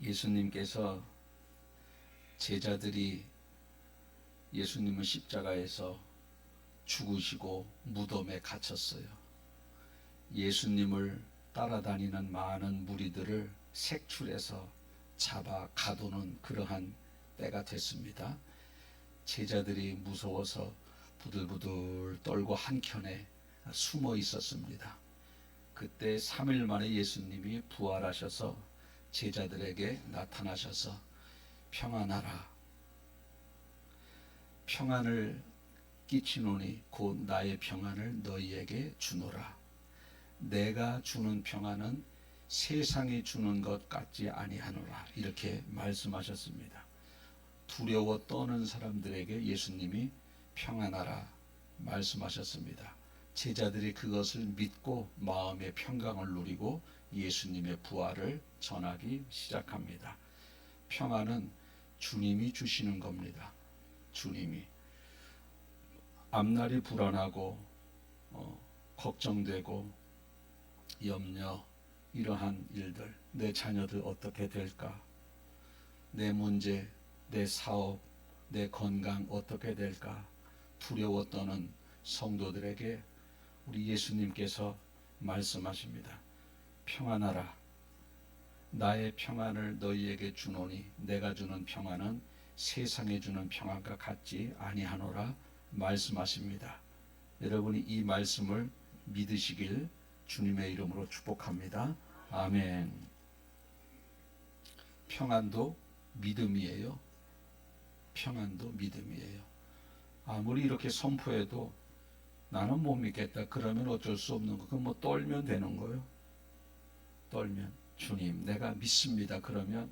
예수님께서 제자들이 예수님을 십자가에서 죽으시고 무덤에 갇혔어요. 예수님을 따라다니는 많은 무리들을 색출해서 잡아 가두는 그러한 때가 됐습니다. 제자들이 무서워서 부들부들 떨고 한켠에 숨어 있었습니다. 그때 3일 만에 예수님이 부활하셔서 제자들에게 나타나셔서 평안하라, 평안을 끼치노니 곧 나의 평안을 너희에게 주노라. 내가 주는 평안은 세상이 주는 것 같지 아니하노라. 이렇게 말씀하셨습니다. 두려워 떠는 사람들에게 예수님이 평안하라 말씀하셨습니다. 제자들이 그것을 믿고 마음의 평강을 누리고 예수님의 부활을 전하기 시작합니다. 평안은 주님이 주시는 겁니다. 주님이. 앞날이 불안하고 걱정되고 염려, 이러한 일들, 내 자녀들 어떻게 될까, 내 문제, 내 사업, 내 건강 어떻게 될까 두려워 떠는 성도들에게 우리 예수님께서 말씀하십니다. 평안하라. 나의 평안을 너희에게 주노니 내가 주는 평안은 세상에 주는 평안과 같지 아니하노라 말씀하십니다. 여러분이 이 말씀을 믿으시길 주님의 이름으로 축복합니다. 아멘. 평안도 믿음이에요. 평안도 믿음이에요. 아무리 이렇게 선포해도 나는 못 믿겠다. 그러면 어쩔 수 없는 거. 그럼 뭐 떨면 되는 거예요. 떨면 주님 내가 믿습니다. 그러면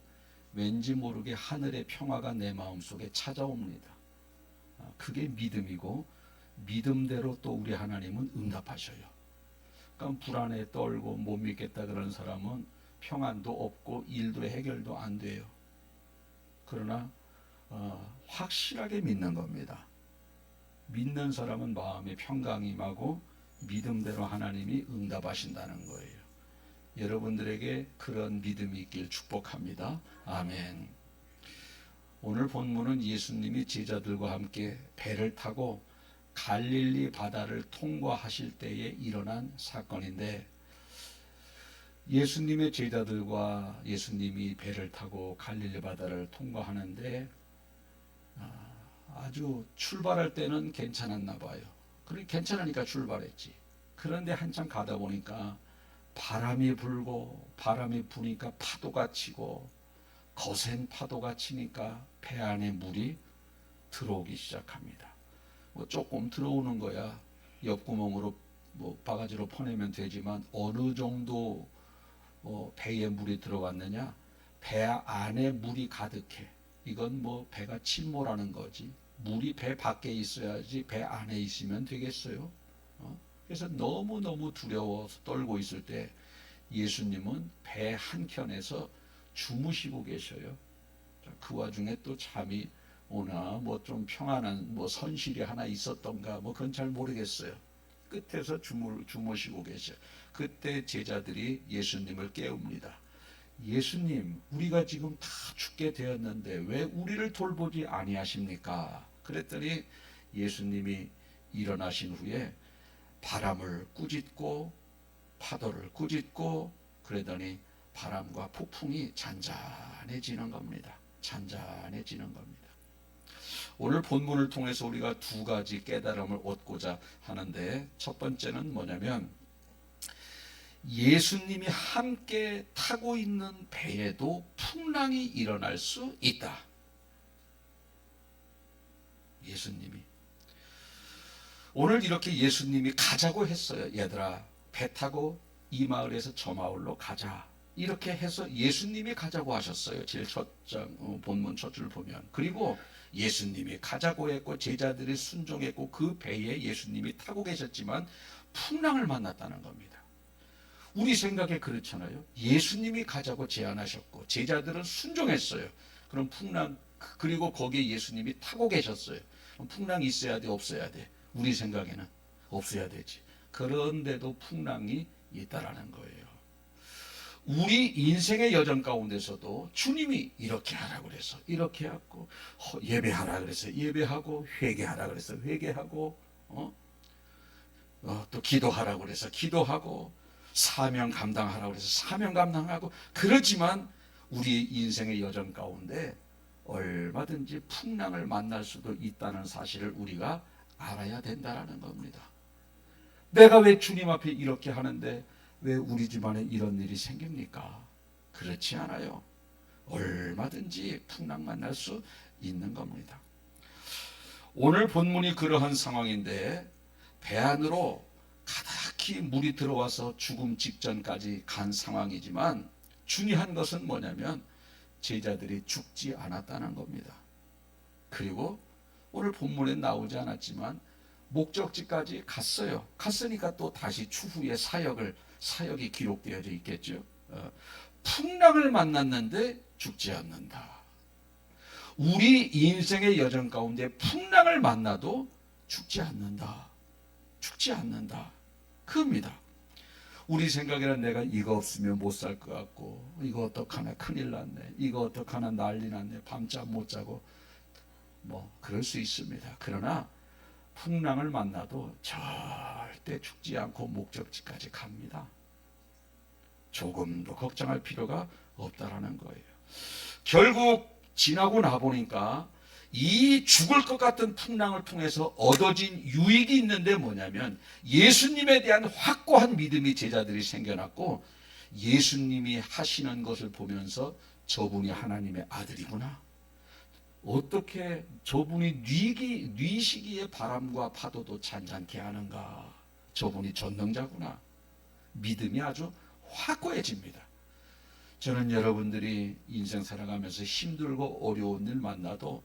왠지 모르게 하늘의 평화가 내 마음속에 찾아옵니다. 그게 믿음이고 믿음대로 또 우리 하나님은 응답하셔요. 그러니까 불안해 떨고 못 믿겠다 그런 사람은 평안도 없고 일도 해결도 안 돼요. 그러나 확실하게 믿는 겁니다. 믿는 사람은 마음에 평강이 임하고 믿음대로 하나님이 응답하신다는 거예요. 여러분들에게 그런 믿음이 있길 축복합니다. 아멘. 오늘 본문은 예수님이 제자들과 함께 배를 타고 갈릴리 바다를 통과하실 때에 일어난 사건인데, 예수님의 제자들과 예수님이 배를 타고 갈릴리 바다를 통과하는데 아주 출발할 때는 괜찮았나 봐요. 그래 괜찮으니까 출발했지. 그런데 한참 가다 보니까 바람이 불고, 바람이 부니까 파도가 치고, 거센 파도가 치니까 배 안에 물이 들어오기 시작합니다. 뭐 조금 들어오는 거야 옆구멍으로 바가지로 퍼내면 되지만 어느 정도 배에 물이 들어갔느냐, 배 안에 물이 가득해. 이건 배가 침몰하는 거지. 물이 배 밖에 있어야지 배 안에 있으면 되겠어요. 그래서 너무너무 두려워서 떨고 있을 때 예수님은 배 한켠에서 주무시고 계셔요. 그 와중에 또 잠이 오나 좀 평안한 선실이 하나 있었던가 그건 잘 모르겠어요. 끝에서 주무시고 계셔. 그때 제자들이 예수님을 깨웁니다. 예수님, 우리가 지금 다 죽게 되었는데 왜 우리를 돌보지 아니하십니까? 그랬더니 예수님이 일어나신 후에 바람을 꾸짖고 파도를 꾸짖고 그러더니 바람과 폭풍이 잔잔해지는 겁니다. 잔잔해지는 겁니다. 오늘 본문을 통해서 우리가 두 가지 깨달음을 얻고자 하는데, 첫 번째는 뭐냐면 예수님이 함께 타고 있는 배에도 풍랑이 일어날 수 있다. 예수님이 오늘 이렇게 예수님이 가자고 했어요. 얘들아, 배 타고 이 마을에서 저 마을로 가자. 이렇게 해서 예수님이 가자고 하셨어요. 제일 본문 첫 줄 보면. 그리고 예수님이 가자고 했고 제자들이 순종했고 그 배에 예수님이 타고 계셨지만 풍랑을 만났다는 겁니다. 우리 생각에 그렇잖아요. 예수님이 가자고 제안하셨고 제자들은 순종했어요. 그럼 풍랑, 그리고 거기에 예수님이 타고 계셨어요. 그럼 풍랑이 있어야 돼, 없어야 돼? 우리 생각에는 없어야 되지. 그런데도 풍랑이 있다라는 거예요. 우리 인생의 여정 가운데서도 주님이 이렇게 하라고 그래서 이렇게 하고, 예배하라 그래서 예배하고, 회개하라 그래서 회개하고, 또 기도하라고 그래서 기도하고, 사명 감당하라고 그래서 사명 감당하고. 그렇지만 우리 인생의 여정 가운데 얼마든지 풍랑을 만날 수도 있다는 사실을 우리가 알아야 된다는 겁니다. 내가 왜 주님 앞에 이렇게 하는데 왜 우리 집안에 이런 일이 생깁니까? 그렇지 않아요. 얼마든지 풍랑 만날 수 있는 겁니다. 오늘 본문이 그러한 상황인데, 배 안으로 가득히 물이 들어와서 죽음 직전까지 간 상황이지만 중요한 것은 뭐냐면 제자들이 죽지 않았다는 겁니다. 그리고 오늘 본문에 나오지 않았지만 목적지까지 갔어요. 갔으니까 또 다시 추후에 사역이 기록되어져 있겠죠. 풍랑을 만났는데 죽지 않는다. 우리 인생의 여정 가운데 풍랑을 만나도 죽지 않는다. 죽지 않는다. 그겁니다. 우리 생각에는 내가 이거 없으면 못 살 것 같고, 이거 어떡하나 큰일 났네, 이거 어떡하나 난리 났네, 밤잠 못 자고, 그럴 수 있습니다. 그러나 풍랑을 만나도 절대 죽지 않고 목적지까지 갑니다. 조금도 걱정할 필요가 없다라는 거예요. 결국 지나고 나보니까 이 죽을 것 같은 풍랑을 통해서 얻어진 유익이 있는데 뭐냐면 예수님에 대한 확고한 믿음이 제자들이 생겨났고, 예수님이 하시는 것을 보면서 저분이 하나님의 아들이구나, 어떻게 저분이 뉘시기에 바람과 파도도 잔잔케 하는가, 저분이 전능자구나, 믿음이 아주 확고해집니다. 저는 여러분들이 인생 살아가면서 힘들고 어려운 일 만나도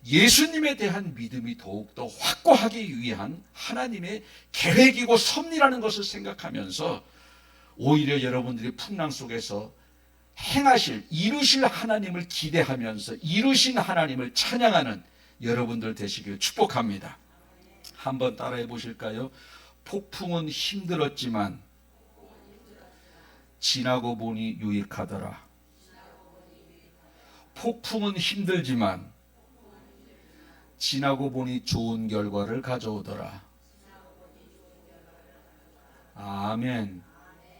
예수님에 대한 믿음이 더욱더 확고하기 위한 하나님의 계획이고 섭리라는 것을 생각하면서 오히려 여러분들이 풍랑 속에서 이루실 하나님을 기대하면서 이루신 하나님을 찬양하는 여러분들 되시길 축복합니다. 한번 따라해 보실까요? 폭풍은 힘들었지만 지나고 보니 유익하더라. 폭풍은 힘들지만 지나고 보니 좋은 결과를 가져오더라. 아멘.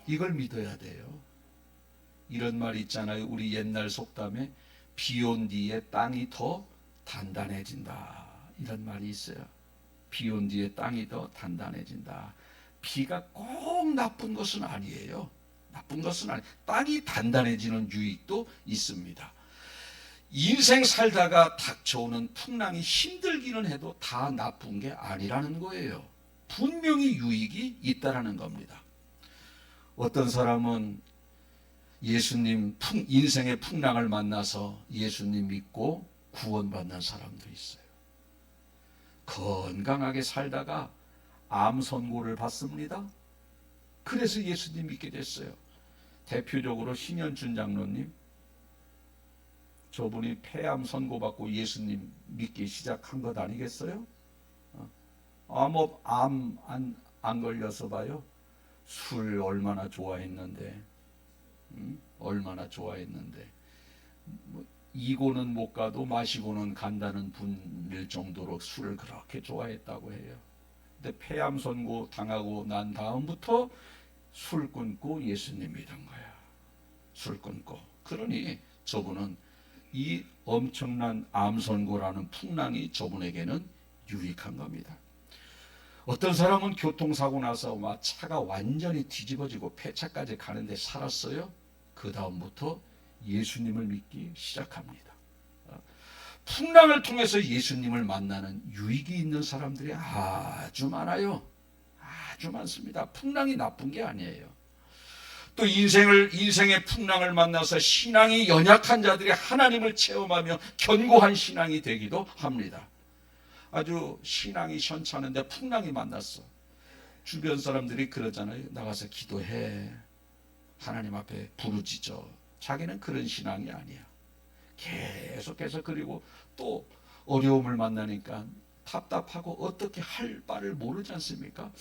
이걸 믿어야 돼요. 이런 말 있잖아요. 우리 옛날 속담에 비 온 뒤에 땅이 더 단단해진다, 이런 말이 있어요. 비 온 뒤에 땅이 더 단단해진다. 비가 꼭 나쁜 것은 아니에요. 땅이 단단해지는 유익도 있습니다. 인생 살다가 닥쳐오는 풍랑이 힘들기는 해도 다 나쁜 게 아니라는 거예요. 분명히 유익이 있다라는 겁니다. 어떤 사람은 예수님 인생의 풍랑을 만나서 예수님 믿고 구원받는 사람도 있어요. 건강하게 살다가 암 선고를 받습니다. 그래서 예수님 믿게 됐어요. 대표적으로 신현준 장로님, 저분이 폐암 선고받고 예수님 믿기 시작한 것 아니겠어요? 암 안 걸려서 봐요. 술 얼마나 좋아했는데, 얼마나 좋아했는데, 이고는 못 가도 마시고는 간다는 분일 정도로 술을 그렇게 좋아했다고 해요. 근데 폐암 선고 당하고 난 다음부터 술 끊고 예수님 믿은 거야. 술 끊고. 그러니 저분은 이 엄청난 암 선고라는 풍랑이 저분에게는 유익한 겁니다. 어떤 사람은 교통사고 나서 막 차가 완전히 뒤집어지고 폐차까지 가는데 살았어요. 그 다음부터 예수님을 믿기 시작합니다. 풍랑을 통해서 예수님을 만나는 유익이 있는 사람들이 아주 많아요. 아주 많습니다. 풍랑이 나쁜 게 아니에요. 또 인생의 풍랑을 만나서 신앙이 연약한 자들이 하나님을 체험하며 견고한 신앙이 되기도 합니다. 아주 신앙이 현찮은데 풍랑이 만났어. 주변 사람들이 그러잖아요. 나가서 기도해. 하나님 앞에 부르짖어. 자기는 그런 신앙이 아니야. 계속해서. 그리고 또 어려움을 만나니까 답답하고 어떻게 할 바를 모르지 않습니까?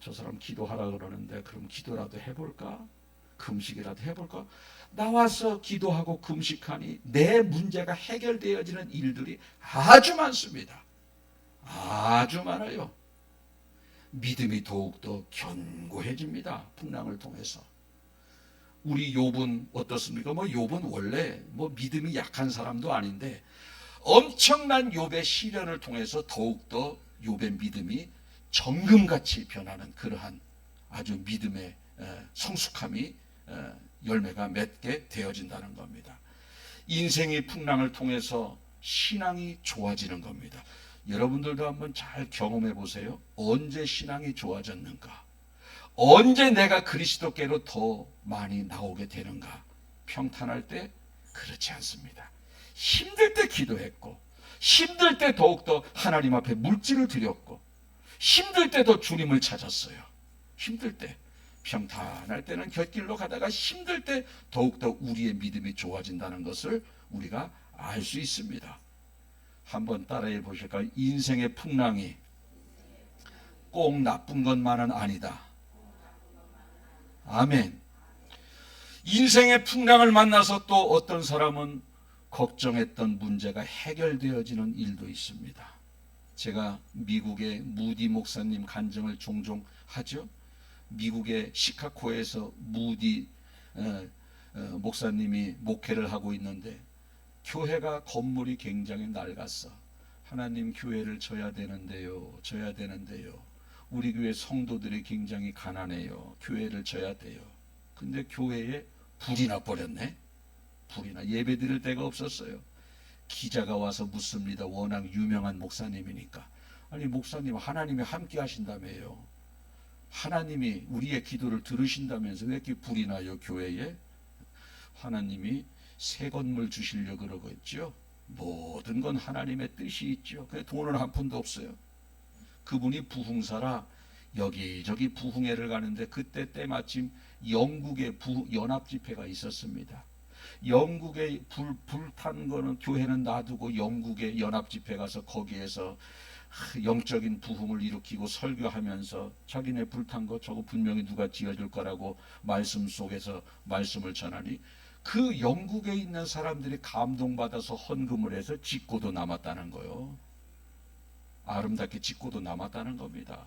저 사람 기도하라 그러는데 그럼 기도라도 해볼까? 금식이라도 해볼까? 나와서 기도하고 금식하니 내 문제가 해결되어지는 일들이 아주 많습니다. 아주 많아요. 믿음이 더욱더 견고해집니다. 풍랑을 통해서. 우리 욥은 어떻습니까? 욥은 원래 믿음이 약한 사람도 아닌데 엄청난 욥의 시련을 통해서 더욱더 욥의 믿음이 정금같이 변하는 그러한 아주 믿음의 성숙함이 열매가 맺게 되어진다는 겁니다. 인생의 풍랑을 통해서 신앙이 좋아지는 겁니다. 여러분들도 한번 잘 경험해 보세요. 언제 신앙이 좋아졌는가? 언제 내가 그리스도께로 더 많이 나오게 되는가? 평탄할 때? 그렇지 않습니다. 힘들 때 기도했고, 힘들 때 더욱더 하나님 앞에 물질을 드렸고, 힘들 때도 주님을 찾았어요. 힘들 때. 평탄할 때는 곁길로 가다가 힘들 때 더욱더 우리의 믿음이 좋아진다는 것을 우리가 알 수 있습니다. 한번 따라해 보실까요? 인생의 풍랑이 꼭 나쁜 것만은 아니다. 아멘. 인생의 풍랑을 만나서 또 어떤 사람은 걱정했던 문제가 해결되어지는 일도 있습니다. 제가 미국의 무디 목사님 간증을 종종 하죠. 미국의 시카고에서 무디 목사님이 목회를 하고 있는데 교회가 건물이 굉장히 낡았어. 하나님 교회를 져야 되는데요. 우리 교회 성도들이 굉장히 가난해요. 교회를 져야 돼요. 근데 교회에 불이 나버렸네. 예배 드릴 데가 없었어요. 기자가 와서 묻습니다. 워낙 유명한 목사님이니까. 아니 목사님 하나님이 함께 하신다며요. 하나님이 우리의 기도를 들으신다면서 왜 이렇게 불이 나요 교회에? 하나님이 새 건물 주시려고 그러고 있죠. 모든 건 하나님의 뜻이 있죠. 그래 돈은 한 푼도 없어요. 그분이 부흥사라 여기저기 부흥회를 가는데 그때 때마침 영국의 연합집회가 있었습니다. 영국에 불탄 거는 교회는 놔두고 영국의 연합집회 가서 거기에서 영적인 부흥을 일으키고 설교하면서 자기네 불탄 거 저거 분명히 누가 지어줄 거라고 말씀 속에서 말씀을 전하니 그 영국에 있는 사람들이 감동받아서 헌금을 해서 짓고도 남았다는 거요. 아름답게 짓고도 남았다는 겁니다.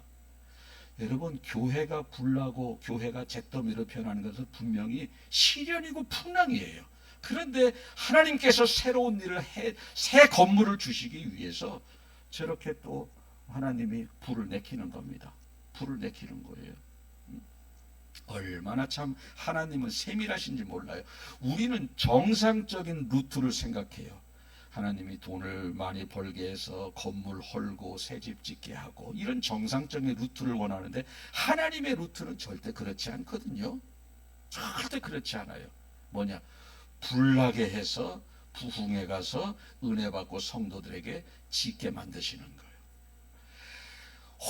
여러분 교회가 불나고 교회가 잿더미로 변하는 것은 분명히 시련이고 풍랑이에요. 그런데 하나님께서 새로운 일을 새 건물을 주시기 위해서 저렇게 또 하나님이 불을 내키는 겁니다. 불을 내키는 거예요. 얼마나 참 하나님은 세밀하신지 몰라요. 우리는 정상적인 루트를 생각해요. 하나님이 돈을 많이 벌게 해서 건물 헐고 새집 짓게 하고 이런 정상적인 루트를 원하는데 하나님의 루트는 절대 그렇지 않거든요. 절대 그렇지 않아요. 뭐냐? 불나게 해서 부흥에 가서 은혜 받고 성도들에게 짓게 만드시는 거예요.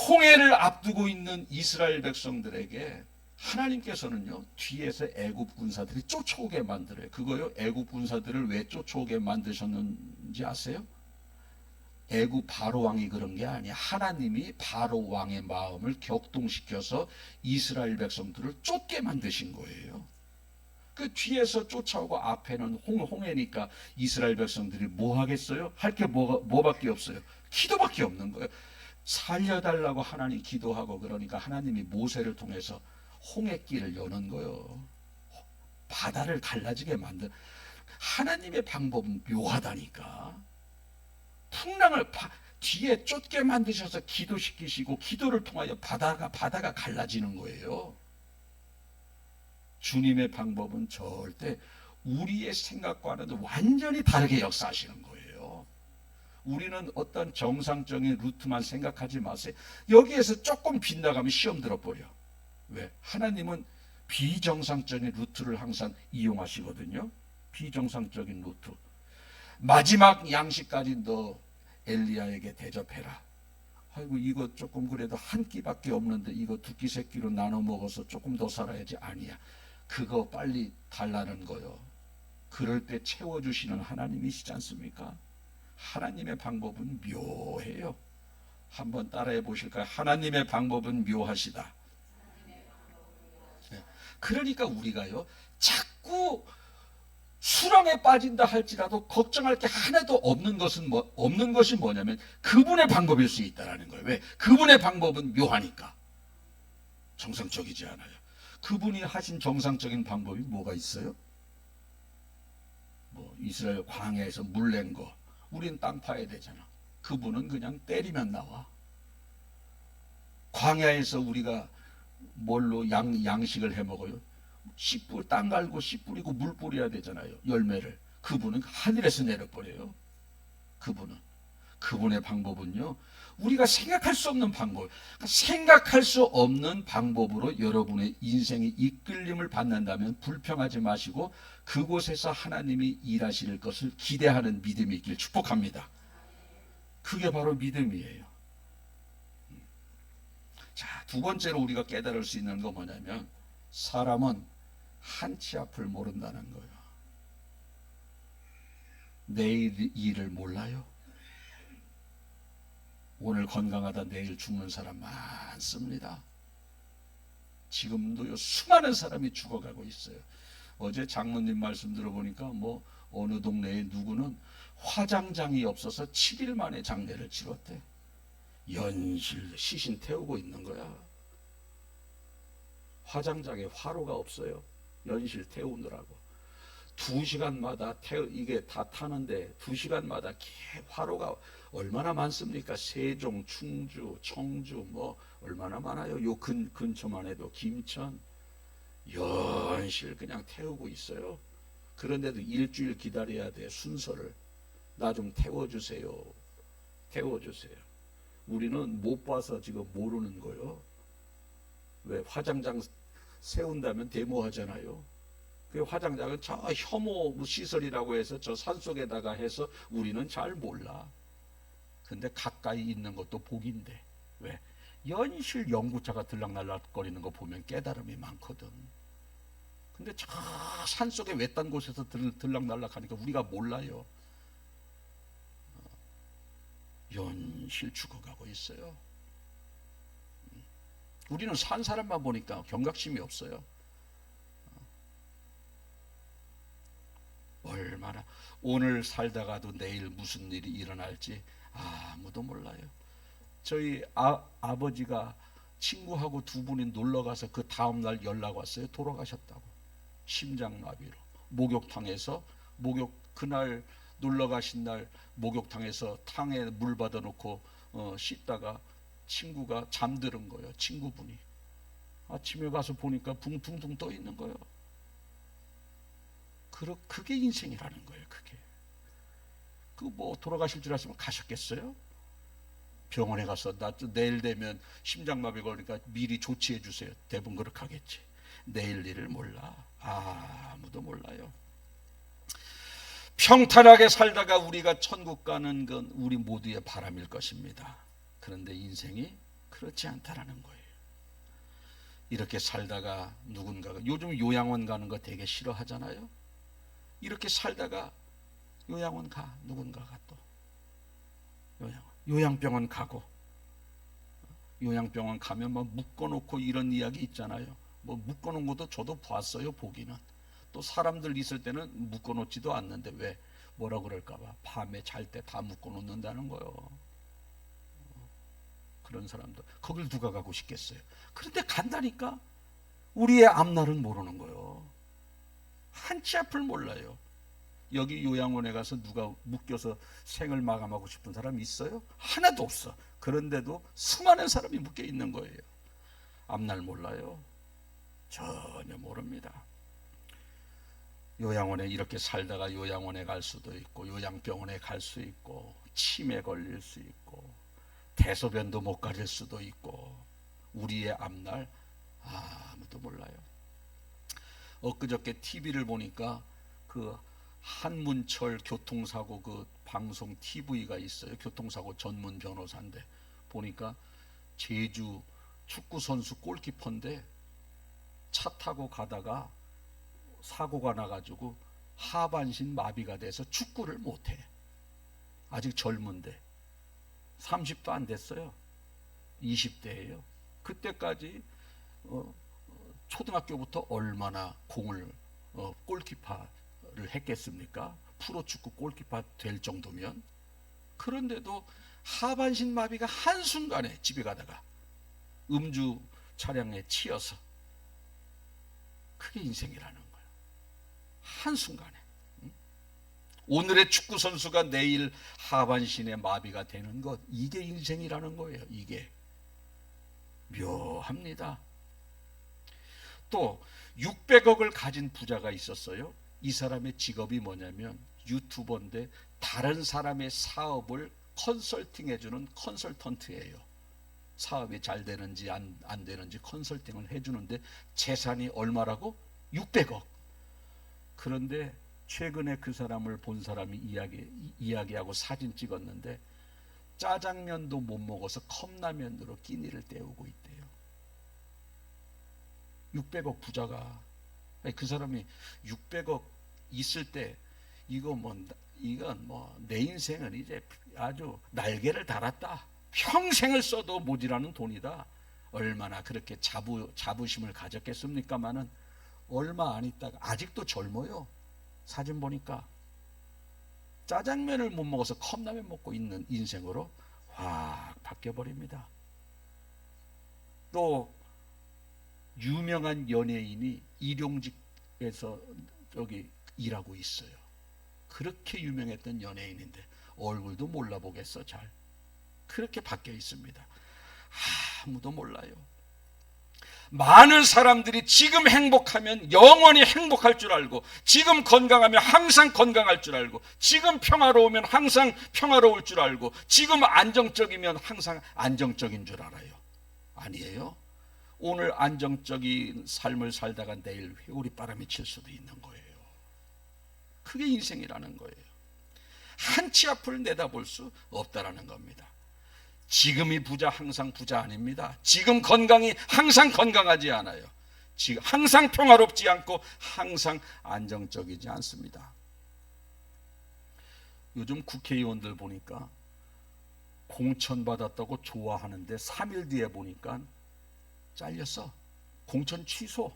홍해를 앞두고 있는 이스라엘 백성들에게 하나님께서는요 뒤에서 애굽 군사들이 쫓아오게 만들어요. 그거요 애굽 군사들을 왜 쫓아오게 만드셨는지 아세요? 애굽 바로 왕이 그런 게 아니야. 하나님이 바로 왕의 마음을 격동시켜서 이스라엘 백성들을 쫓게 만드신 거예요. 그 뒤에서 쫓아오고 앞에는 홍해니까 이스라엘 백성들이 뭐 하겠어요? 할 게 뭐밖에 없어요. 기도밖에 없는 거예요. 살려달라고 하나님 기도하고 그러니까 하나님이 모세를 통해서 홍해길을 여는 거예요. 바다를 갈라지게 만든 하나님의 방법은 묘하다니까. 풍랑을 뒤에 쫓게 만드셔서 기도시키시고 기도를 통하여 바다가 갈라지는 거예요. 주님의 방법은 절대 우리의 생각과는 완전히 다르게 역사하시는 거예요. 우리는 어떤 정상적인 루트만 생각하지 마세요. 여기에서 조금 빗나가면 시험 들어버려. 왜? 하나님은 비정상적인 루트를 항상 이용하시거든요. 비정상적인 루트. 마지막 양식까지 너 엘리야에게 대접해라. 아이고 이거 조금 그래도 한 끼밖에 없는데 이거 두 끼 세 끼로 나눠 먹어서 조금 더 살아야지. 아니야. 그거 빨리 달라는 거요. 그럴 때 채워주시는 하나님이시지 않습니까? 하나님의 방법은 묘해요. 한번 따라해 보실까요? 하나님의 방법은 묘하시다. 그러니까 우리가요, 자꾸 수렁에 빠진다 할지라도 걱정할 게 하나도 없는 없는 것이 뭐냐면 그분의 방법일 수 있다라는 거예요. 왜? 그분의 방법은 묘하니까. 정상적이지 않아요. 그분이 하신 정상적인 방법이 뭐가 있어요? 뭐 이스라엘 광야에서 물 낸 거, 우린 땅 파야 되잖아. 그분은 그냥 때리면 나와. 광야에서 우리가 뭘로 양식을 해 먹어요? 땅 갈고 씨 뿌리고 물 뿌려야 되잖아요. 열매를. 그분은 하늘에서 내려버려요. 그분의 방법은요, 우리가 생각할 수 없는 방법, 생각할 수 없는 방법으로 여러분의 인생의 이끌림을 받는다면 불평하지 마시고 그곳에서 하나님이 일하실 것을 기대하는 믿음이 있길 축복합니다. 그게 바로 믿음이에요. 자, 두 번째로 우리가 깨달을 수 있는 건 뭐냐면 사람은 한치 앞을 모른다는 거예요. 내일 일을 몰라요. 오늘 건강하다 내일 죽는 사람 많습니다. 지금도요, 수많은 사람이 죽어가고 있어요. 어제 장로님 말씀 들어보니까 뭐 어느 동네에 누구는 화장장이 없어서 7일 만에 장례를 치렀대. 연실 시신 태우고 있는 거야. 화장장에 화로가 없어요. 연실 태우느라고 2시간마다 이게 다 타는데 2시간마다 화로가 얼마나 많습니까? 세종, 충주, 청주 뭐 얼마나 많아요. 요 근처만 해도 김천 연실 그냥 태우고 있어요. 그런데도 일주일 기다려야 돼. 순서를 나 좀 태워주세요. 우리는 못 봐서 지금 모르는 거요. 왜? 화장장 세운다면 데모하잖아요. 그 화장장은 저 혐오 시설이라고 해서 저 산속에다가 해서 우리는 잘 몰라. 근데 가까이 있는 것도 복인데. 왜? 연실 연구차가 들락날락거리는 거 보면 깨달음이 많거든. 근데 저 산속에 외딴 곳에서 들락날락하니까 우리가 몰라요. 연실 죽어가고 있어요. 우리는 산 사람만 보니까 경각심이 없어요. 얼마나 오늘 살다가도 내일 무슨 일이 일어날지 아무도 몰라요. 저희 아버지가 친구하고 두 분이 놀러 가서 그 다음날 연락 왔어요. 돌아가셨다고. 심장마비로. 목욕탕에서 그날 놀러 가신 날 목욕탕에서 탕에 물 받아놓고 씻다가 친구가 잠드는 거예요. 친구분이. 아침에 가서 보니까 붕붕붕 떠 있는 거예요. 그게 인생이라는 거예요. 그게. 뭐 돌아가실 줄 아시면 가셨겠어요? 병원에 가서 나 내일 되면 심장마비 걸리니까 미리 조치해 주세요. 대부분 그렇게 하겠지. 내일 일을 몰라. 아무도 몰라요. 평탄하게 살다가 우리가 천국 가는 건 우리 모두의 바람일 것입니다. 그런데 인생이 그렇지 않다라는 거예요. 이렇게 살다가 누군가가 요즘 요양원 가는 거 되게 싫어하잖아요. 이렇게 살다가 요양원 가. 누군가가 또 요양병원 가고, 요양병원 가면 막 묶어놓고 이런 이야기 있잖아요. 뭐 묶어놓은 것도 저도 봤어요. 보기는. 또 사람들 있을 때는 묶어놓지도 않는데 왜? 뭐라 그럴까봐 밤에 잘 때 다 묶어놓는다는 거예요. 그런 사람들 거길 누가 가고 싶겠어요? 그런데 간다니까 우리의 앞날은 모르는 거예요. 한치 앞을 몰라요. 여기 요양원에 가서 누가 묶여서 생을 마감하고 싶은 사람이 있어요? 하나도 없어. 그런데도 수많은 사람이 묶여 있는 거예요. 앞날 몰라요. 전혀 모릅니다. 요양원에 이렇게 살다가 요양원에 갈 수도 있고, 요양병원에 갈 수 있고, 치매 걸릴 수 있고, 대소변도 못 가릴 수도 있고, 우리의 앞날 아무도 몰라요. 엊그저께 TV를 보니까 그 한문철 교통사고 그 방송 TV가 있어요. 교통사고 전문 변호사인데 보니까 제주 축구선수 골키퍼인데 차 타고 가다가 사고가 나가지고 하반신 마비가 돼서 축구를 못해. 아직 젊은데 30도 안 됐어요. 20대예요. 그때까지 초등학교부터 얼마나 공을 골키퍼를 했겠습니까? 프로축구 골키퍼 될 정도면. 그런데도 하반신 마비가 한순간에 집에 가다가 음주 차량에 치여서, 그게 인생이라는 거예요. 한순간에. 오늘의 축구 선수가 내일 하반신에 마비가 되는 것, 이게 인생이라는 거예요. 이게 묘합니다. 또 600억을 가진 부자가 있었어요. 이 사람의 직업이 뭐냐면 유튜버인데 다른 사람의 사업을 컨설팅해주는 컨설턴트예요. 사업이 잘 되는지 안 되는지 컨설팅을 해주는데 재산이 얼마라고? 600억. 그런데 최근에 그 사람을 본 사람이 이야기하고 사진 찍었는데 짜장면도 못 먹어서 컵라면으로 끼니를 때우고 있대요. 600억 부자가. 그 사람이 600억 있을 때 이건 뭐 내 인생은 이제 아주 날개를 달았다. 평생을 써도 모자라는 돈이다. 얼마나 그렇게 자부심을 가졌겠습니까마는 얼마 안 있다가 아직도 젊어요. 사진 보니까 짜장면을 못 먹어서 컵라면 먹고 있는 인생으로 확 바뀌어버립니다. 또 유명한 연예인이 일용직에서 저기 일하고 있어요. 그렇게 유명했던 연예인인데 얼굴도 몰라보겠어. 잘 그렇게 바뀌어 있습니다. 아무도 몰라요. 많은 사람들이 지금 행복하면 영원히 행복할 줄 알고, 지금 건강하면 항상 건강할 줄 알고, 지금 평화로우면 항상 평화로울 줄 알고, 지금 안정적이면 항상 안정적인 줄 알아요. 아니에요. 오늘 안정적인 삶을 살다가 내일 회오리 바람이 칠 수도 있는 거예요. 그게 인생이라는 거예요. 한치 앞을 내다볼 수 없다라는 겁니다. 지금이 부자 항상 부자 아닙니다. 지금 건강이 항상 건강하지 않아요. 지금 항상 평화롭지 않고 항상 안정적이지 않습니다. 요즘 국회의원들 보니까 공천 받았다고 좋아하는데 3일 뒤에 보니까 잘렸어. 공천 취소.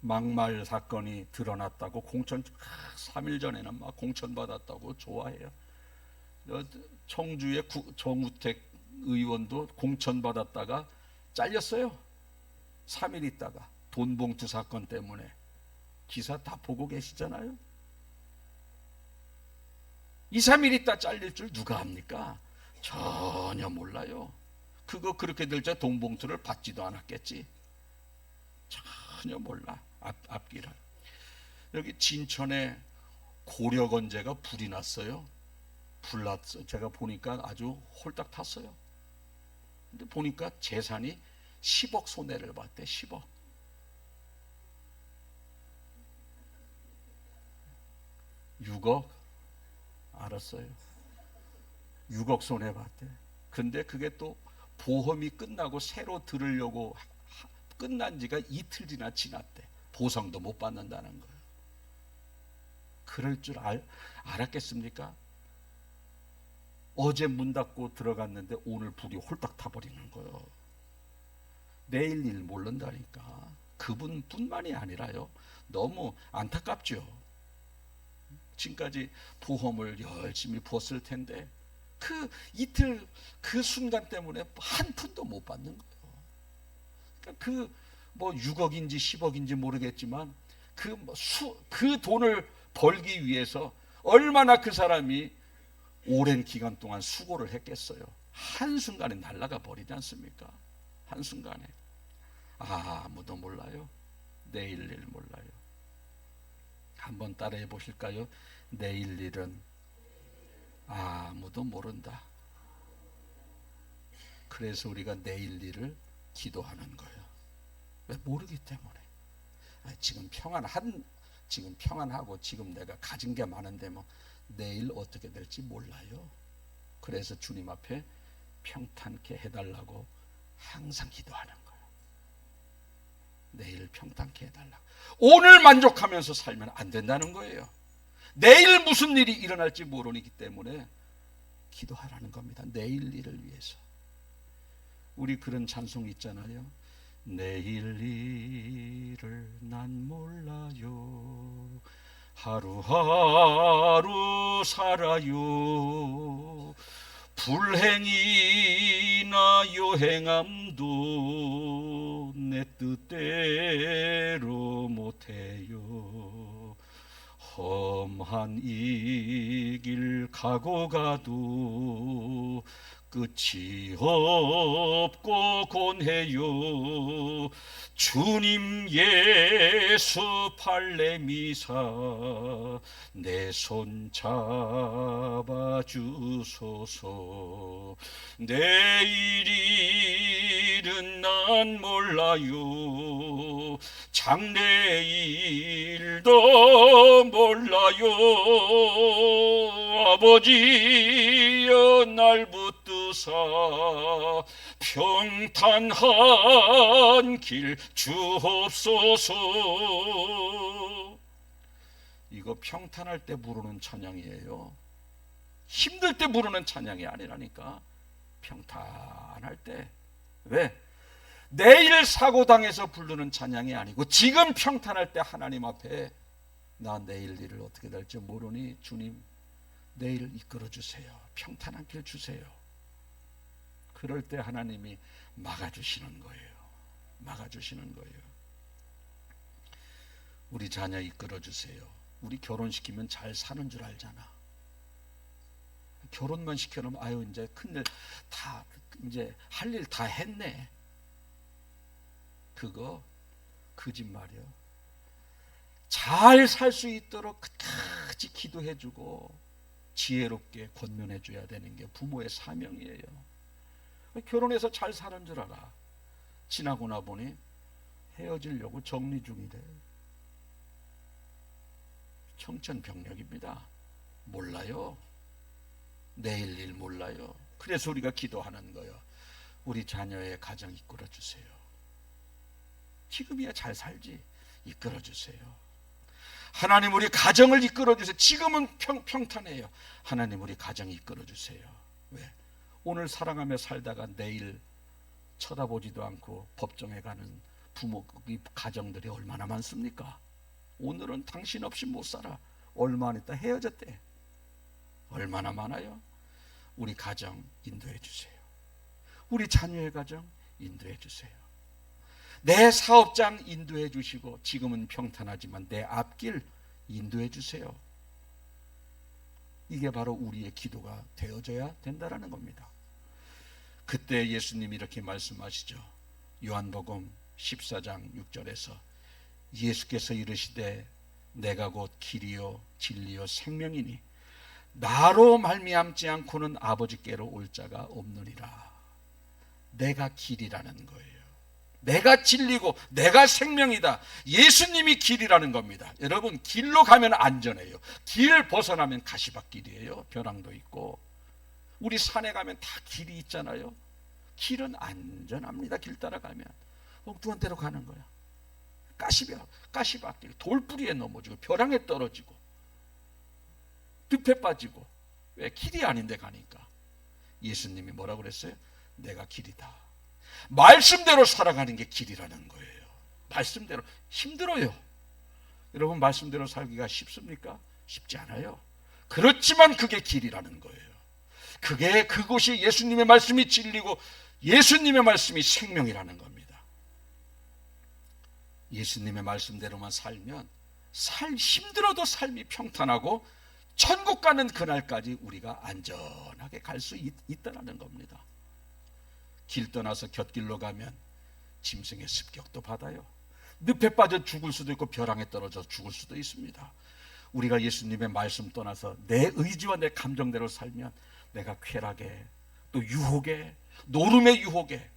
막말 사건이 드러났다고 공천 3일 전에는 막 공천 받았다고 좋아해요. 청주의 정우택 의원도 공천 받았다가 잘렸어요. 3일 있다가 돈봉투 사건 때문에. 기사 다 보고 계시잖아요. 2, 3일 있다 잘릴 줄 누가 압니까? 전혀 몰라요. 그거 그렇게 될 때 돈봉투를 받지도 않았겠지. 전혀 몰라. 앞길을. 여기 진천에 고려건재가 불이 났어요. 불났어. 제가 보니까 아주 홀딱 탔어요. 근데 보니까 재산이 10억 손해를 봤대. 10억. 6억? 알았어요. 6억 손해 봤대. 근데 그게 또 보험이 끝나고 새로 들으려고 끝난 지가 이틀이나 지났대. 보상도 못 받는다는 거예요. 그럴 줄 알았겠습니까? 어제 문 닫고 들어갔는데 오늘 불이 홀딱 타버리는 거예요. 내일 일 모른다니까. 그분뿐만이 아니라요. 너무 안타깝죠. 지금까지 보험을 열심히 부었을 텐데 그 이틀 그 순간 때문에 한 푼도 못 받는 거예요. 그러니까 뭐 6억인지 10억인지 모르겠지만 그 돈을 벌기 위해서 얼마나 그 사람이 오랜 기간 동안 수고를 했겠어요. 한순간에 날아가 버리지 않습니까? 한순간에. 아무도 몰라요. 내일 일 몰라요. 한번 따라해 보실까요? 내일 일은 아무도 모른다. 그래서 우리가 내일 일을 기도하는 거예요. 왜? 모르기 때문에. 지금 평안하고 지금 내가 가진 게 많은데 뭐 내일 어떻게 될지 몰라요. 그래서 주님 앞에 평탄케 해달라고 항상 기도하는 거예요. 내일 평탄케 해달라고. 오늘 만족하면서 살면 안 된다는 거예요. 내일 무슨 일이 일어날지 모르기 때문에 기도하라는 겁니다. 내일 일을 위해서. 우리 그런 찬송이 있잖아요. 내일 일을 난 몰라요. 하루하루 살아요. 불행이나 요행함도 내 뜻대로 못해요. 험한 이 길 가고 가도 끝이 없고 곤해요. 주님 예수 팔레미사 내 손 잡아주소서. 내일 일은 난 몰라요. 장래일도 몰라요. 아버지여 날 붙드사 평탄한 길 주옵소서. 이거 평탄할 때 부르는 찬양이에요. 힘들 때 부르는 찬양이 아니라니까. 평탄할 때. 왜? 내일 사고당해서 부르는 찬양이 아니고 지금 평탄할 때 하나님 앞에 나 내일 일을 어떻게 될지 모르니 주님 내일 이끌어주세요. 평탄한 길 주세요. 그럴 때 하나님이 막아주시는 거예요. 막아주시는 거예요. 우리 자녀 이끌어주세요. 우리 결혼시키면 잘 사는 줄 알잖아. 결혼만 시켜놓으면 아유 이제 큰일 다 이제 할 일 다 했네. 그거 거짓말이요. 잘 살 수 있도록 끝까지 기도해주고 지혜롭게 권면해줘야 되는 게 부모의 사명이에요. 결혼해서 잘 사는 줄 알아. 지나고 나 보니 헤어지려고 정리 중이래. 청천벽력입니다. 몰라요. 내일 일 몰라요. 그래서 우리가 기도하는 거예요. 우리 자녀의 가정 이끌어주세요. 지금이야 잘 살지. 이끌어주세요. 하나님 우리 가정을 이끌어주세요. 지금은 평탄해요. 하나님 우리 가정 이끌어주세요. 왜? 오늘 사랑하며 살다가 내일 쳐다보지도 않고 법정에 가는 부모 가정들이 얼마나 많습니까? 오늘은 당신 없이 못 살아. 얼마 안 있다 헤어졌대. 얼마나 많아요? 우리 가정 인도해 주세요. 우리 자녀의 가정 인도해 주세요. 내 사업장 인도해 주시고 지금은 평탄하지만 내 앞길 인도해 주세요. 이게 바로 우리의 기도가 되어져야 된다는 겁니다. 그때 예수님이 이렇게 말씀하시죠. 요한복음 14장 6절에서 예수께서 이르시되 내가 곧 길이요 진리요 생명이니 나로 말미암지 않고는 아버지께로 올 자가 없느니라. 내가 길이라는 거예요. 내가 진리고 내가 생명이다. 예수님이 길이라는 겁니다. 여러분 길로 가면 안전해요. 길 벗어나면 가시밭길이에요. 벼랑도 있고. 우리 산에 가면 다 길이 있잖아요. 길은 안전합니다. 길 따라가면 엉뚱한 데로 가는 거야. 가시밭길, 돌뿌리에 넘어지고 벼랑에 떨어지고 늪에 빠지고. 왜? 길이 아닌데 가니까. 예수님이 뭐라고 그랬어요? 내가 길이다. 말씀대로 살아가는 게 길이라는 거예요. 말씀대로. 힘들어요. 여러분 말씀대로 살기가 쉽습니까? 쉽지 않아요. 그렇지만 그게 길이라는 거예요. 그것이 예수님의 말씀이 진리고 예수님의 말씀이 생명이라는 겁니다. 예수님의 말씀대로만 살면 힘들어도 삶이 평탄하고 천국 가는 그날까지 우리가 안전하게 갈 수 있다는 겁니다. 길 떠나서 곁길로 가면 짐승의 습격도 받아요. 늪에 빠져 죽을 수도 있고 벼랑에 떨어져 죽을 수도 있습니다. 우리가 예수님의 말씀 떠나서 내 의지와 내 감정대로 살면 내가 쾌락에 또 유혹에 노름의 유혹에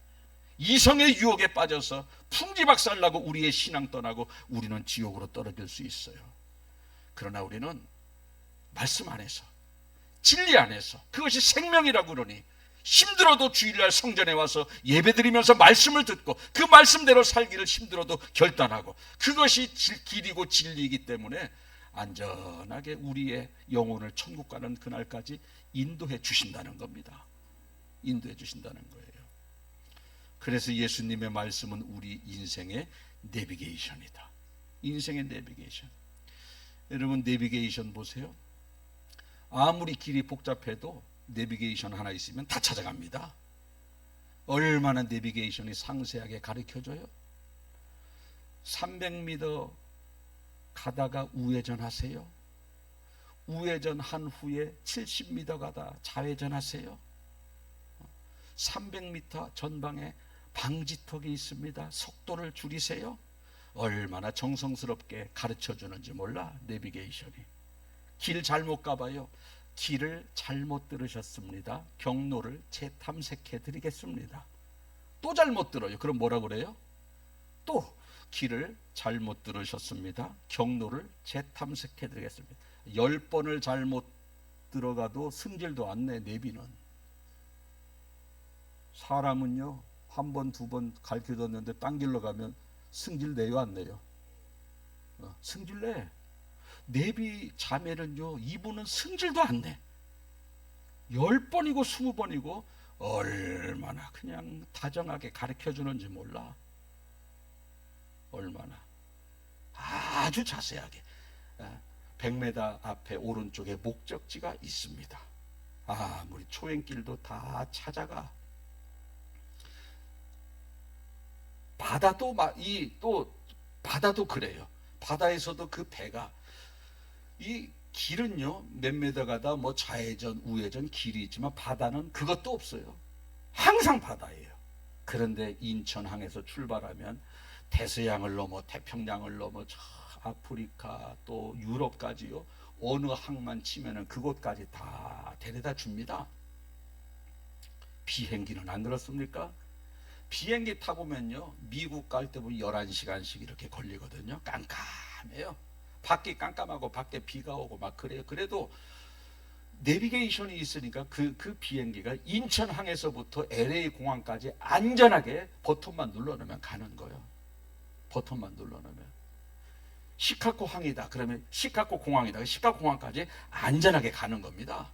이성의 유혹에 빠져서 풍지박살나고 우리의 신앙 떠나고 우리는 지옥으로 떨어질 수 있어요. 그러나 우리는 말씀 안에서 진리 안에서 그것이 생명이라고 그러니 힘들어도 주일날 성전에 와서 예배드리면서 말씀을 듣고 그 말씀대로 살기를 힘들어도 결단하고 그것이 길이고 진리이기 때문에 안전하게 우리의 영혼을 천국 가는 그날까지 인도해 주신다는 겁니다. 인도해 주신다는 거예요. 그래서 예수님의 말씀은 우리 인생의 내비게이션이다. 인생의 내비게이션. 여러분, 내비게이션 보세요. 아무리 길이 복잡해도 내비게이션 하나 있으면 다 찾아갑니다. 얼마나 내비게이션이 상세하게 가르쳐줘요. 300m 가다가 우회전 하세요. 우회전 한 후에 70m 가다 좌회전 하세요. 300m 전방에 방지턱이 있습니다. 속도를 줄이세요. 얼마나 정성스럽게 가르쳐주는지 몰라. 내비게이션이. 길 잘못 가봐요. 길을 잘못 들으셨습니다. 경로를 재탐색해 드리겠습니다. 또 잘못 들어요. 그럼 뭐라 그래요? 또 길을 잘못 들으셨습니다. 경로를 재탐색해 드리겠습니다. 10번을 잘못 들어가도 승질도 안 내. 내비는. 사람은요, 한 번, 두 번 가르쳐줬는데 딴 길로 가면 승질 내요, 안 내요? 승질 내. 내비 자매는요, 이분은 승질도 안 내. 10번이고 20번이고 얼마나 그냥 다정하게 가르쳐주는지 몰라. 얼마나. 아주 자세하게. 100m 앞에 오른쪽에 목적지가 있습니다. 아무리 초행길도 다 찾아가. 바다도 바다도 그래요. 바다에서도 그 배가, 이 길은요 몇 메다 가다 뭐 좌회전 우회전 길이 있지만 바다는 그것도 없어요. 항상 바다예요. 그런데 인천항에서 출발하면 대서양을 넘어 태평양을 넘어 저 아프리카 또 유럽까지요, 어느 항만 치면은 그곳까지 다 데려다 줍니다. 비행기는 안 그렇습니까? 비행기 타보면요, 미국 갈 때 보면 11시간씩 이렇게 걸리거든요. 깜깜해요. 밖이 깜깜하고 밖에 비가 오고 막 그래요. 그래도 내비게이션이 있으니까 그 비행기가 인천항에서부터 LA 공항까지 안전하게 버튼만 눌러놓으면 가는 거예요. 버튼만 눌러놓으면. 시카고 항이다 그러면 시카고 공항이다. 시카고 공항까지 안전하게 가는 겁니다.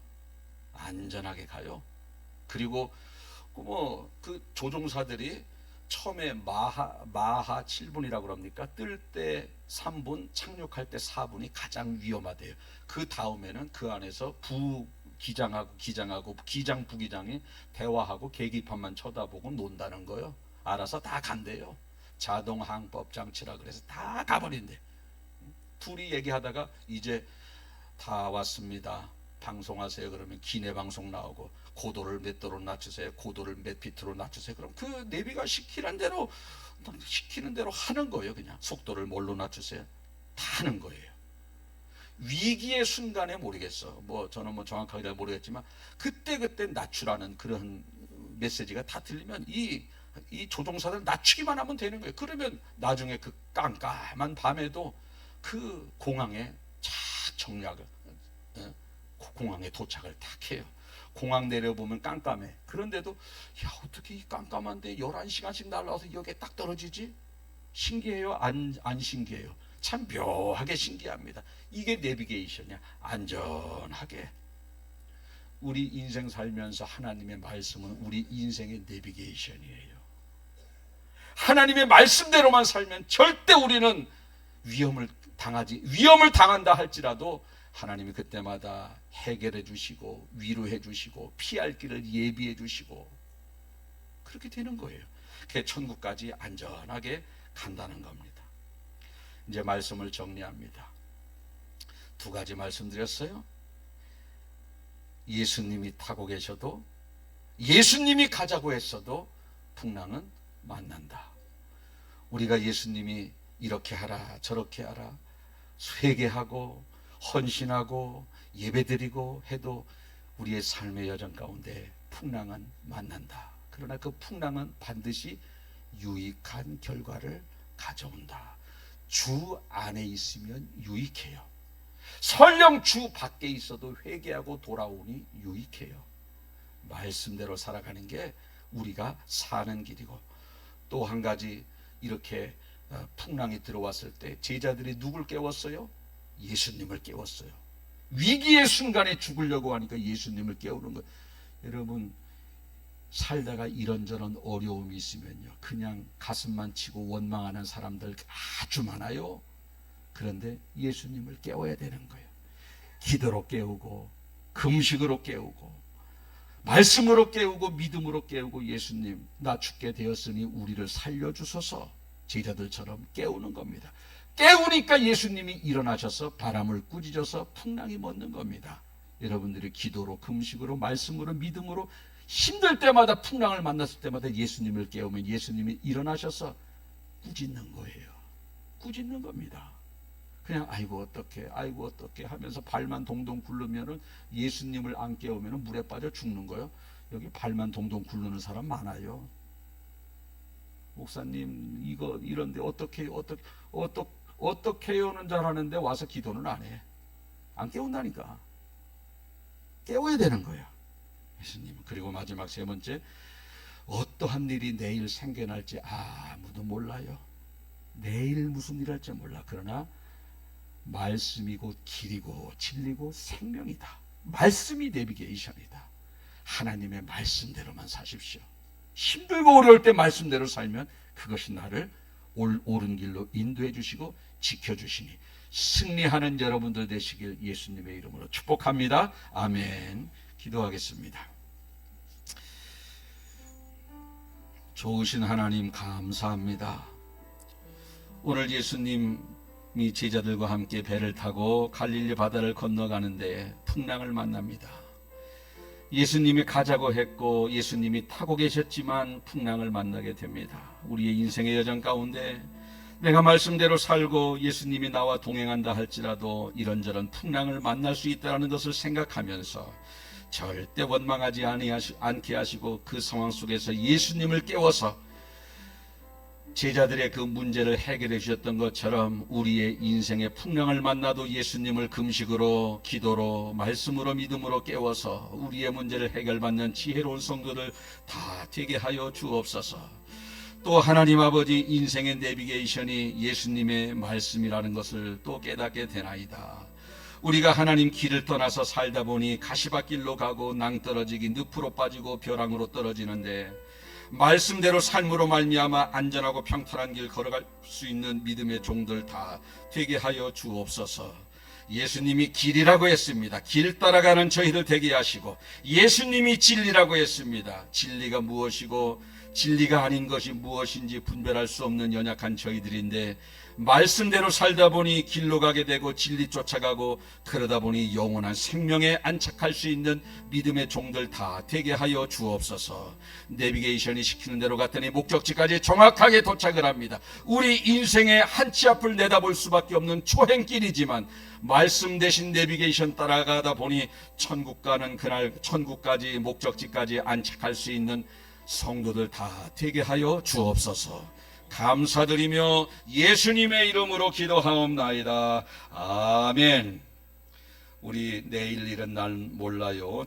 안전하게 가요. 그리고 그 조종사들이 처음에 마하 7분이라고 그럽니까? 뜰 때 3분, 착륙할 때 4분이 가장 위험하대요. 그 다음에는 그 안에서 기장하고 기장 부기장이 대화하고 계기판만 쳐다보고 논다는 거예요. 알아서 다 간대요. 자동 항법 장치라 그래서 다 가버린대. 둘이 얘기하다가 이제 다 왔습니다. 방송하세요. 그러면 기내 방송 나오고 고도를 몇 도로 낮추세요. 고도를 몇 피트로 낮추세요. 그럼 그 내비가 시키는 대로 하는 거예요. 그냥 속도를 뭘로 낮추세요. 다 하는 거예요. 위기의 순간에 모르겠어. 저는 정확하게 모르겠지만 그때 낮추라는 그런 메시지가 다 들리면 이 조종사들 낮추기만 하면 되는 거예요. 그러면 나중에 그 깜깜한 밤에도 그 공항에 착 정략을 공항에 도착을 딱 해요. 공항 내려보면 깜깜해. 그런데도 어떻게 이 깜깜한데 11시간씩 날아와서 여기에 딱 떨어지지? 신기해요? 안 신기해요? 참 묘하게 신기합니다. 이게 내비게이션이야. 안전하게. 우리 인생 살면서 하나님의 말씀은 우리 인생의 내비게이션이에요. 하나님의 말씀대로만 살면 절대 우리는 위험을 당한다 할지라도 하나님이 그때마다 해결해 주시고 위로해 주시고 피할 길을 예비해 주시고 그렇게 되는 거예요. 그게 천국까지 안전하게 간다는 겁니다. 이제 말씀을 정리합니다. 2가지 말씀드렸어요. 예수님이 타고 계셔도, 예수님이 가자고 했어도 풍랑은 만난다. 우리가 예수님이 이렇게 하라 저렇게 하라 회개하고 헌신하고 예배드리고 해도 우리의 삶의 여정 가운데 풍랑은 만난다. 그러나 그 풍랑은 반드시 유익한 결과를 가져온다. 주 안에 있으면 유익해요. 설령 주 밖에 있어도 회개하고 돌아오니 유익해요. 말씀대로 살아가는 게 우리가 사는 길이고, 또 한 가지, 이렇게 풍랑이 들어왔을 때 제자들이 누굴 깨웠어요? 예수님을 깨웠어요. 위기의 순간에 죽으려고 하니까 예수님을 깨우는 거예요. 여러분, 살다가 이런저런 어려움이 있으면요, 그냥 가슴만 치고 원망하는 사람들 아주 많아요. 그런데 예수님을 깨워야 되는 거예요. 기도로 깨우고, 금식으로 깨우고, 말씀으로 깨우고, 믿음으로 깨우고, 예수님 나 죽게 되었으니 우리를 살려주소서, 제자들처럼 깨우는 겁니다. 깨우니까 예수님이 일어나셔서 바람을 꾸짖어서 풍랑이 멎는 겁니다. 여러분들이 기도로, 금식으로, 말씀으로, 믿음으로 힘들 때마다, 풍랑을 만났을 때마다 예수님을 깨우면 예수님이 일어나셔서 꾸짖는 거예요. 꾸짖는 겁니다. 그냥 아이고 어떡해 하면서 발만 동동 굴르면은, 예수님을 안 깨우면은 물에 빠져 죽는 거예요. 여기 발만 동동 굴르는 사람 많아요. 목사님 이거 이런데 어떻게 해요는 잘하는데 와서 기도는 안 해. 안 깨운다니까. 깨워야 되는 거예요, 예수님. 그리고 마지막 세 번째, 어떠한 일이 내일 생겨날지 아무도 몰라요. 내일 무슨 일 할지 몰라. 그러나 말씀이 곧 길이고 진리고 생명이다. 말씀이 내비게이션이다. 하나님의 말씀대로만 사십시오. 힘들고 어려울 때 말씀대로 살면 그것이 나를 옳은 길로 인도해 주시고 지켜주시니 승리하는 여러분들 되시길 예수님의 이름으로 축복합니다. 아멘. 기도하겠습니다. 좋으신 하나님 감사합니다. 오늘 예수님이 제자들과 함께 배를 타고 갈릴리 바다를 건너가는데 풍랑을 만납니다. 예수님이 가자고 했고 예수님이 타고 계셨지만 풍랑을 만나게 됩니다. 우리의 인생의 여정 가운데 내가 말씀대로 살고 예수님이 나와 동행한다 할지라도 이런저런 풍랑을 만날 수 있다는 것을 생각하면서 절대 원망하지 않게 하시고, 그 상황 속에서 예수님을 깨워서 제자들의 그 문제를 해결해 주셨던 것처럼 우리의 인생의 풍랑을 만나도 예수님을 금식으로, 기도로, 말씀으로, 믿음으로 깨워서 우리의 문제를 해결받는 지혜로운 성도들 다 되게 하여 주옵소서. 또 하나님 아버지, 인생의 내비게이션이 예수님의 말씀이라는 것을 또 깨닫게 되나이다. 우리가 하나님 길을 떠나서 살다 보니 가시밭길로 가고 낭떠러지기, 늪으로 빠지고 벼랑으로 떨어지는데, 말씀대로 삶으로 말미암아 안전하고 평탄한 길 걸어갈 수 있는 믿음의 종들 다 되게 하여 주옵소서. 예수님이 길이라고 했습니다. 길 따라가는 저희들 되게 하시고, 예수님이 진리라고 했습니다. 진리가 무엇이고 진리가 아닌 것이 무엇인지 분별할 수 없는 연약한 저희들인데, 말씀대로 살다 보니 길로 가게 되고 진리 쫓아가고, 그러다 보니 영원한 생명에 안착할 수 있는 믿음의 종들 다 되게 하여 주옵소서. 내비게이션이 시키는 대로 갔더니 목적지까지 정확하게 도착을 합니다. 우리 인생의 한 치 앞을 내다볼 수밖에 없는 초행길이지만 말씀 대신 내비게이션 따라가다 보니 천국 가는 그날, 천국까지, 목적지까지 안착할 수 있는 성도들 다 되게 하여 주옵소서. 감사드리며 예수님의 이름으로 기도하옵나이다. 아멘. 우리 내일 일은 날 몰라요.